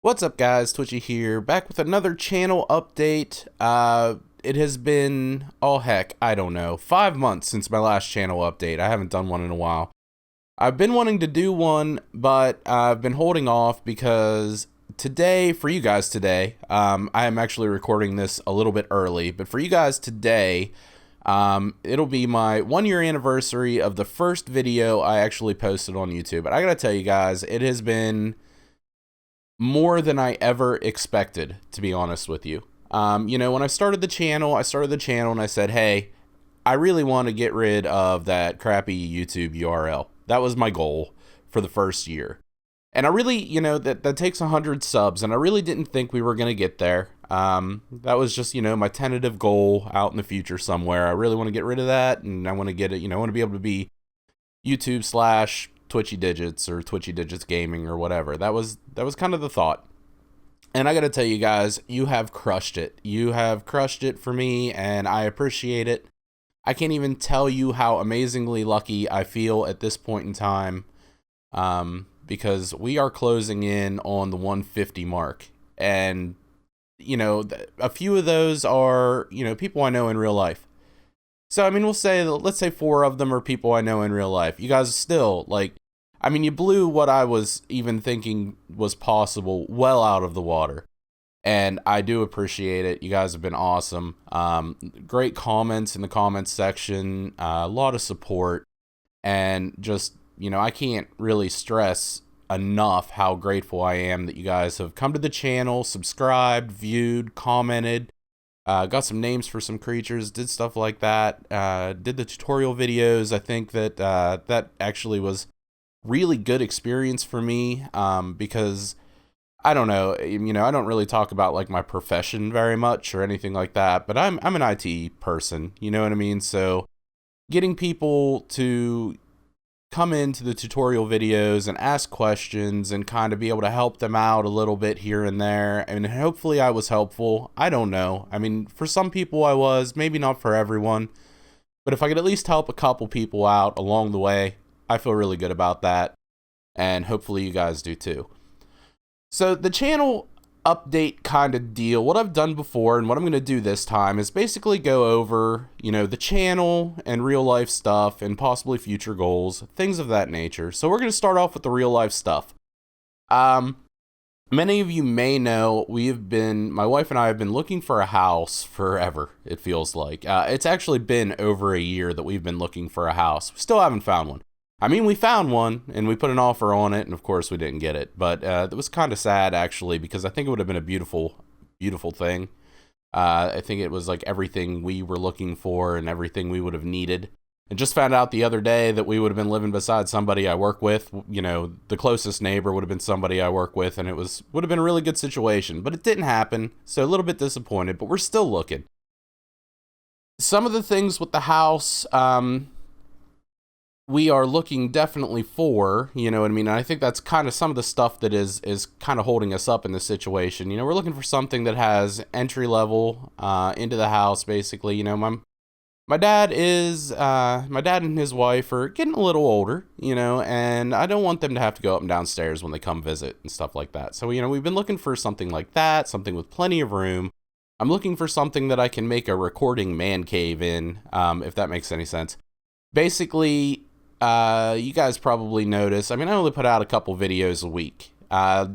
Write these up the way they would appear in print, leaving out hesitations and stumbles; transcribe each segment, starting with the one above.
What's up, guys? Twitchy here, back with another channel update. It has been, oh heck, I don't know, 5 months since my last channel update. I haven't done one in a while. I've been wanting to do one, but I've been holding off because today, for you guys today, I am actually recording this a little bit early, but for you guys today, it'll be my 1 year anniversary of the first video I actually posted on YouTube. And I gotta tell you guys, it has been more than I ever expected, to be honest with you. When I started the channel and I said, hey, I really want to get rid of that crappy YouTube URL. That was my goal for the first year. And I really, that takes 100 subs, and I really didn't think we were going to get there. That was just, my tentative goal out in the future somewhere. I really want to get rid of that, and I want to get it, I want to be able to be YouTube/ Twitchy Digits or Twitchy Digits Gaming or whatever. That was kind of the thought. And I gotta tell you guys, you have crushed it. You have crushed it for me, and I appreciate it. I can't even tell you how amazingly lucky I feel at this point in time, because we are closing in on the 150 mark. And, a few of those are, people I know in real life. So, I mean, let's say 4 of them are people I know in real life. You guys still, you blew what I was even thinking was possible well out of the water. And I do appreciate it. You guys have been awesome. Great comments in the comments section, a lot of support. And just, I can't really stress enough how grateful I am that you guys have come to the channel, subscribed, viewed, commented. Got some names for some creatures, did stuff like that, did the tutorial videos. I think that that actually was really good experience for me, because I don't know, I don't really talk about like my profession very much or anything like that, but I'm an IT person, you know what I mean? So getting people to come into the tutorial videos and ask questions and kind of be able to help them out a little bit here and there. And hopefully I was helpful. I don't know. I mean, for some people I was, maybe not for everyone. But if I could at least help a couple people out along the way, I feel really good about that. And hopefully you guys do too. So the channel update kind of deal, what I've done before and what I'm going to do this time is basically go over, the channel and real life stuff and possibly future goals, things of that nature. So we're going to start off with the real life stuff. Many of you may know my wife and I have been looking for a house forever, it feels like. It's actually been over a year that we've been looking for a house. We still haven't found one. I mean, we found one, and we put an offer on it, and of course we didn't get it. But it was kind of sad, actually, because I think it would have been a beautiful, beautiful thing. I think it was like everything we were looking for and everything we would have needed. And just found out the other day that we would have been living beside somebody I work with. The closest neighbor would have been somebody I work with, and would have been a really good situation. But it didn't happen, so a little bit disappointed, but we're still looking. Some of the things with the house, we are looking definitely for, you know what I mean? And I think that's kind of some of the stuff that is kind of holding us up in this situation. We're looking for something that has entry level into the house, basically. My dad and his wife are getting a little older, and I don't want them to have to go up and downstairs when they come visit and stuff like that. So, we've been looking for something like that, something with plenty of room. I'm looking for something that I can make a recording man cave in, if that makes any sense. Basically, you guys probably notice, I only put out a couple videos a week,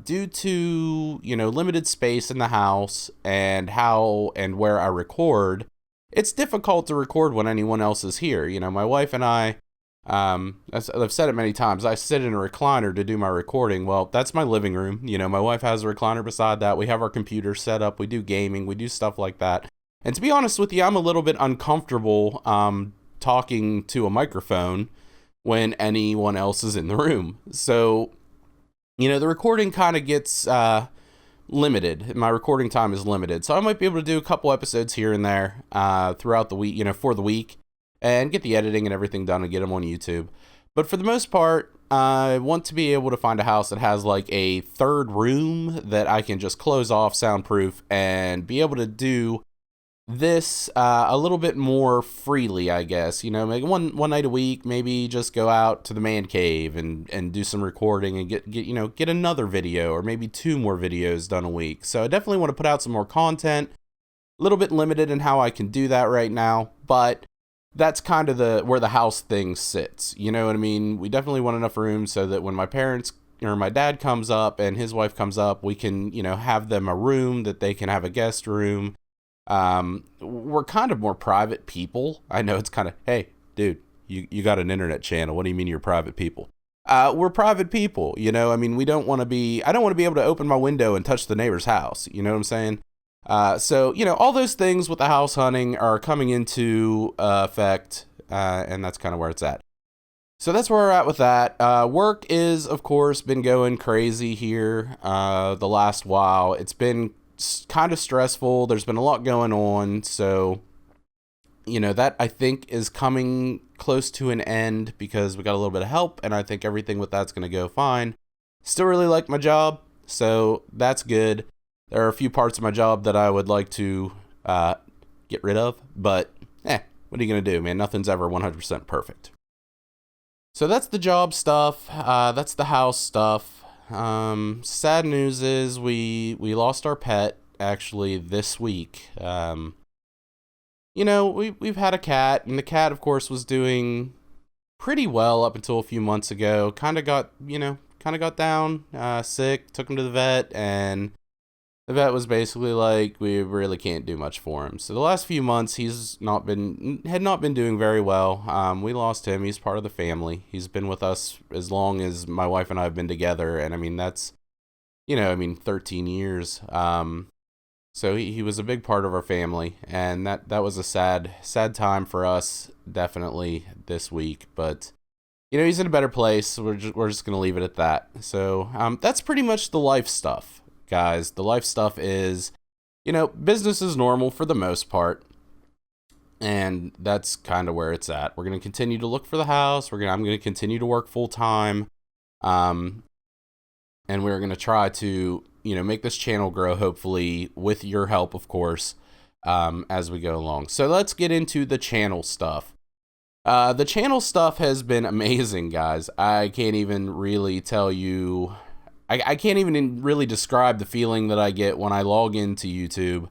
due to, limited space in the house and how and where I record. It's difficult to record when anyone else is here. My wife and I, as I've said it many times, I sit in a recliner to do my recording. Well, that's my living room. My wife has a recliner beside that. We have our computer set up. We do gaming. We do stuff like that. And to be honest with you, I'm a little bit uncomfortable, talking to a microphone when anyone else is in the room. So, the recording kind of gets limited. My recording time is limited. So I might be able to do a couple episodes here and there throughout the week, for the week, and get the editing and everything done and get them on YouTube. But for the most part, I want to be able to find a house that has like a third room that I can just close off, soundproof, and be able to do this a little bit more freely, I guess. You know, maybe one night a week, maybe just go out to the man cave and do some recording and get another video, or maybe 2 more videos done a week. So I definitely want to put out some more content. A little bit limited in how I can do that right now, but that's kind of where the house thing sits. You know what I mean? We definitely want enough room so that when my parents or my dad comes up and his wife comes up, we can, have them a room that they can have a guest room. We're kind of more private people. I know it's kind of, hey, dude, you got an internet channel. What do you mean you're private people? We're private people, I mean, I don't want to be able to open my window and touch the neighbor's house. You know what I'm saying? So, all those things with the house hunting are coming into effect, and that's kind of where it's at. So that's where we're at with that. Work is, of course, been going crazy here the last while. It's been kind of stressful. There's been a lot going on. So, that I think is coming close to an end because we got a little bit of help, and I think everything with that's going to go fine. Still really like my job, so that's good. There are a few parts of my job that I would like to get rid of, but what are you going to do, man? Nothing's ever 100% perfect. So that's the job stuff. That's the house stuff. Sad news is we lost our pet actually this week. We've had a cat, and the cat, of course, was doing pretty well up until a few months ago. Kind of got down, sick, took him to the vet, and the vet was basically like, we really can't do much for him. So the last few months, had not been doing very well. We lost him. He's part of the family. He's been with us as long as my wife and I have been together. And I mean, that's, 13 years. So he was a big part of our family, and that was a sad time for us, definitely this week. But he's in a better place. So we're just gonna leave it at that. So that's pretty much the life stuff, guys. The life stuff is, business as normal for the most part, and that's kind of where it's at. We're gonna continue to look for the house. I'm gonna continue to work full time, and we're gonna try to make this channel grow, hopefully with your help, of course, as we go along. So let's get into the channel stuff. The channel stuff has been amazing, guys. I can't even really tell you. I can't even really describe the feeling that I get when I log into YouTube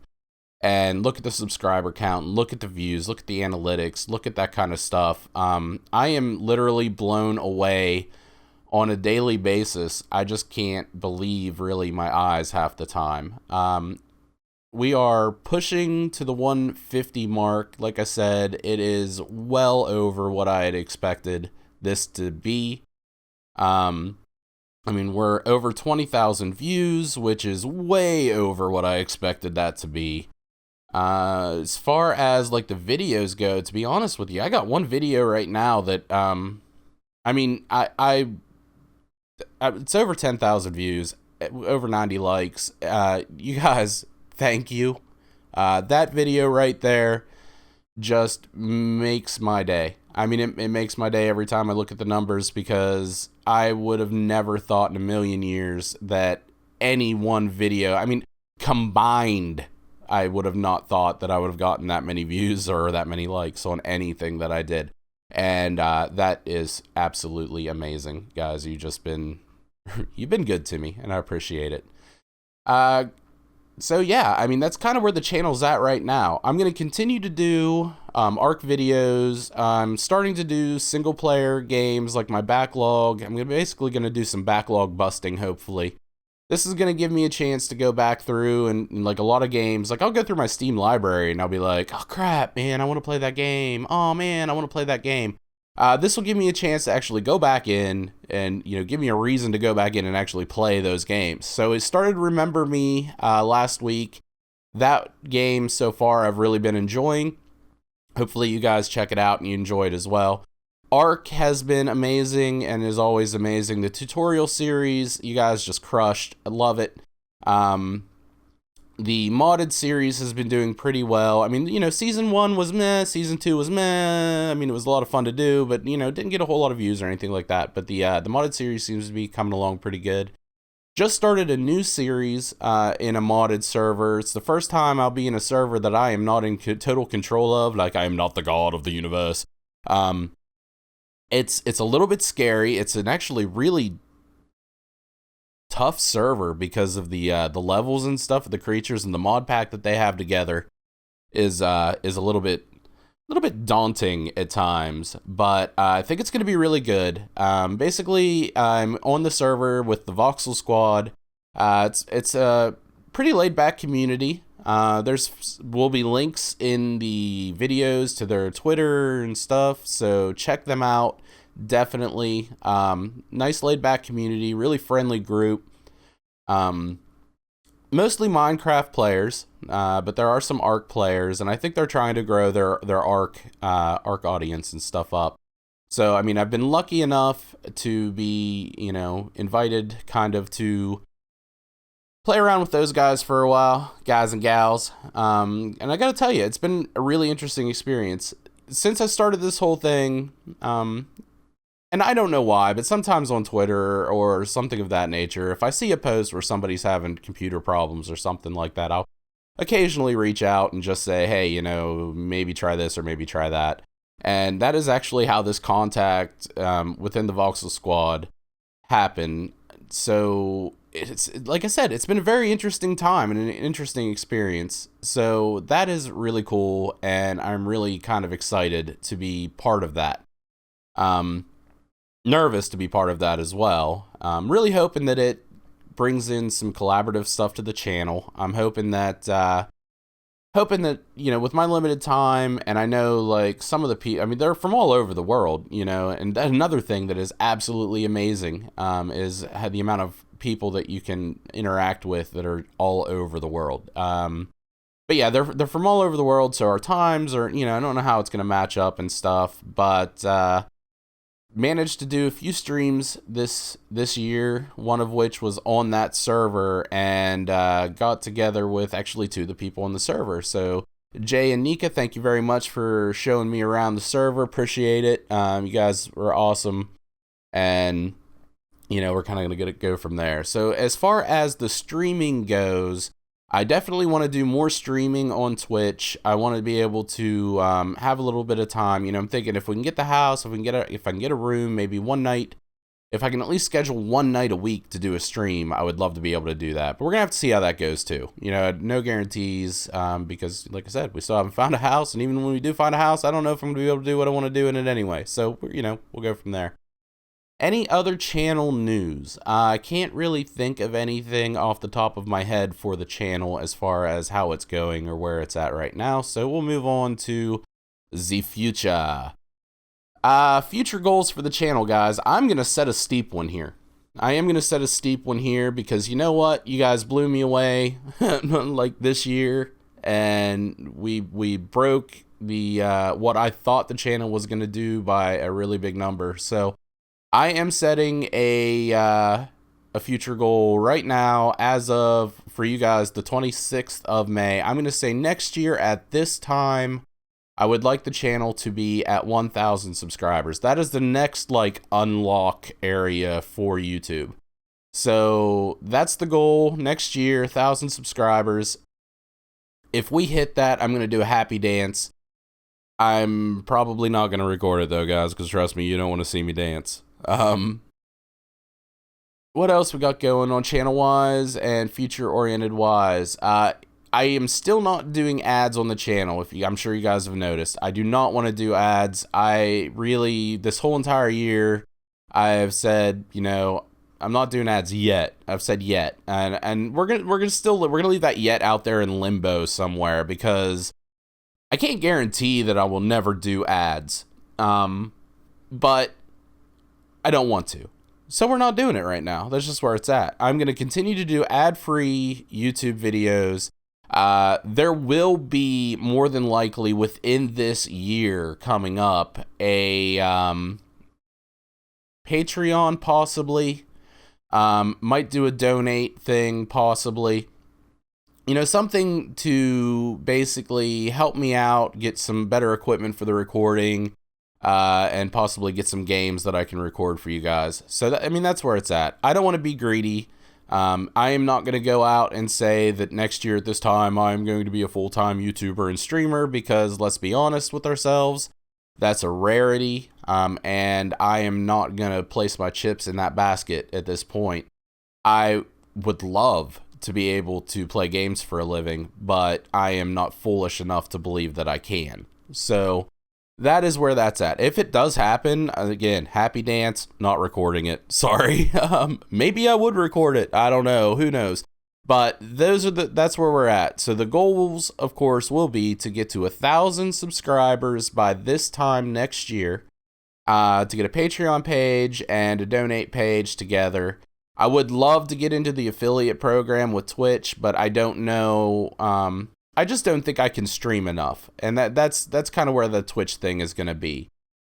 and look at the subscriber count, and look at the views, look at the analytics, look at that kind of stuff. I am literally blown away on a daily basis. I just can't believe really my eyes half the time. We are pushing to the 150 mark. Like I said, it is well over what I had expected this to be. We're over 20,000 views, which is way over what I expected that to be. As far as like the videos go, to be honest with you, I got one video right now that, it's over 10,000 views, over 90 likes. You guys, thank you. That video right there just makes my day. It makes my day every time I look at the numbers, because I would have never thought in a million years that any one video, combined, I would have not thought that I would have gotten that many views or that many likes on anything that I did. And that is absolutely amazing, guys. You've been good to me, and I appreciate it. So yeah, that's kind of where the channel's at right now. I'm going to continue to do ARC videos. I'm starting to do single player games, like my backlog. I'm basically going to do some backlog busting, hopefully. This is going to give me a chance to go back through and like a lot of games. Like, I'll go through my Steam library and I'll be like, oh crap, man, I want to play that game. Oh man, I want to play that game. This will give me a chance to actually go back in and, give me a reason to go back in and actually play those games. So it started Remember Me last week. That game so far I've really been enjoying. Hopefully you guys check it out and you enjoy it as well. ARC has been amazing and is always amazing. The tutorial series, you guys just crushed. I love it. The modded series has been doing pretty well. Season 1 was meh, Season 2 was meh. It was a lot of fun to do, but, didn't get a whole lot of views or anything like that. But the modded series seems to be coming along pretty good. just started a new series in a modded server. It's the first time I'll be in a server that I am not in total control of. Like, I am not the god of the universe. It's a little bit scary. It's an actually really tough server because of the levels and stuff of the creatures, and the mod pack that they have together is a little bit daunting at times, but I think it's going to be really good. Basically, I'm on the server with the Voxel squad. It's a pretty laid back community. Will be links in the videos to their Twitter and stuff, so check them out. Definitely. Nice laid back community, really friendly group. Mostly Minecraft players, but there are some Ark players, and I think they're trying to grow their Ark audience and stuff up. So, I mean, I've been lucky enough to be, invited kind of to play around with those guys for a while, guys and gals. And I gotta tell you, it's been a really interesting experience. Since I started this whole thing, and I don't know why, but sometimes on Twitter or something of that nature, if I see a post where somebody's having computer problems or something like that, I'll occasionally reach out and just say, hey, maybe try this or maybe try that. And that is actually how this contact within the Voxel squad happened. So, it's like I said, it's been a very interesting time and an interesting experience. So that is really cool, and I'm really kind of excited to be part of that. Nervous to be part of that as well. Really hoping that it brings in some collaborative stuff to the channel. I'm hoping that with my limited time, and I know like some of the people, I mean, they're from all over the world, and another thing that is absolutely amazing is the amount of people that you can interact with that are all over the world. But yeah, they're from all over the world, so our times are, I don't know how it's gonna match up and stuff, but managed to do a few streams this year, one of which was on that server, and got together with actually two of the people on the server. So Jay and Nika, thank you very much for showing me around the server. Appreciate it. You guys were awesome, and we're kind of gonna go from there. So as far as the streaming goes, I definitely want to do more streaming on Twitch. I want to be able to have a little bit of time. I'm thinking if we can get the house, if I can get a room, maybe one night, if I can at least schedule one night a week to do a stream, I would love to be able to do that. But we're gonna have to see how that goes too. No guarantees because, like I said, we still haven't found a house, and even when we do find a house, I don't know if I'm gonna be able to do what I want to do in it anyway. So we'll go from there. Any other channel news? I can't really think of anything off the top of my head for the channel as far as how it's going or where it's at right now, so we'll move on to the future. Future goals for the channel, guys. I'm going to set a steep one here. I am going to set a steep one here because you know what? You guys blew me away like this year, and we broke the what I thought the channel was going to do by a really big number. So I am setting a future goal right now as of, for you guys, the 26th of May. I'm going to say next year at this time, I would like the channel to be at 1,000 subscribers. That is the next, unlock area for YouTube. So that's the goal. Next year, 1,000 subscribers. If we hit that, I'm going to do a happy dance. I'm probably not going to record it, though, guys, because trust me, you don't want to see me dance. What else we got going on channel-wise and future-oriented wise? I am still not doing ads on the channel. I'm sure you guys have noticed. I do not want to do ads. This whole entire year, I have said, I'm not doing ads yet. I've said yet, and we're gonna leave that yet out there in limbo somewhere because I can't guarantee that I will never do ads. But I don't want to. So we're not doing it right now. That's just where it's at. I'm going to continue to do ad-free YouTube videos. There will be, more than likely, within this year coming up, a Patreon, possibly. Might do a donate thing, possibly. Something to basically help me out, get some better equipment for the recording, and possibly get some games that I can record for you guys. So, that's where it's at. I don't want to be greedy. I am not going to go out and say that next year at this time I'm going to be a full-time YouTuber and streamer, because let's be honest with ourselves, that's a rarity, and I am not going to place my chips in that basket at this point. I would love to be able to play games for a living, but I am not foolish enough to believe that I can. So that is where that's at. If it does happen, again, happy dance, not recording it. Sorry. Maybe I would record it. I don't know. Who knows? But that's where we're at. So the goals, of course, will be to get to 1,000 subscribers by this time next year, to get a Patreon page and a donate page together. I would love to get into the affiliate program with Twitch, but I don't know. I just don't think I can stream enough, and that's kind of where the Twitch thing is going to be.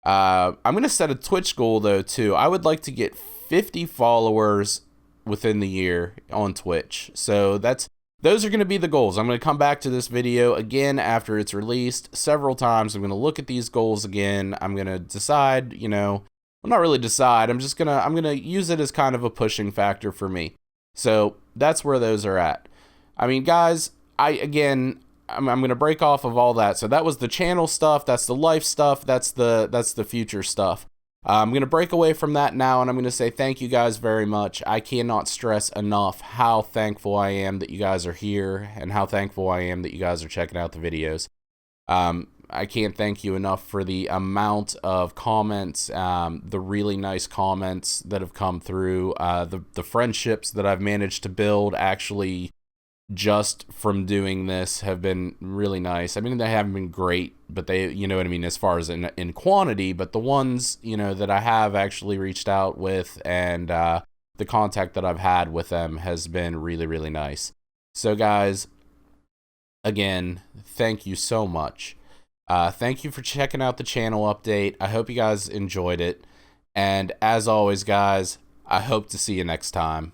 I'm going to set a Twitch goal, though, too. I would like to get 50 followers within the year on Twitch. So those are going to be the goals. I'm going to come back to this video again after it's released several times. I'm going to look at these goals again. I'm going to decide, well, not really decide. I'm going to use it as kind of a pushing factor for me. So that's where those are at. I mean, guys, I'm going to break off of all that. So that was the channel stuff. That's the life stuff. That's the future stuff. I'm going to break away from that now, and I'm going to say thank you guys very much. I cannot stress enough how thankful I am that you guys are here, and how thankful I am that you guys are checking out the videos. I can't thank you enough for the amount of comments, the really nice comments that have come through, the friendships that I've managed to build actually just from doing this have been really nice. I mean, they haven't been great, but they, you know what I mean, as far as in quantity, but the ones, that I have actually reached out with, and the contact that I've had with them has been really, really nice. So guys, again, thank you so much. Thank you for checking out the channel update. I hope you guys enjoyed it. And as always, guys, I hope to see you next time.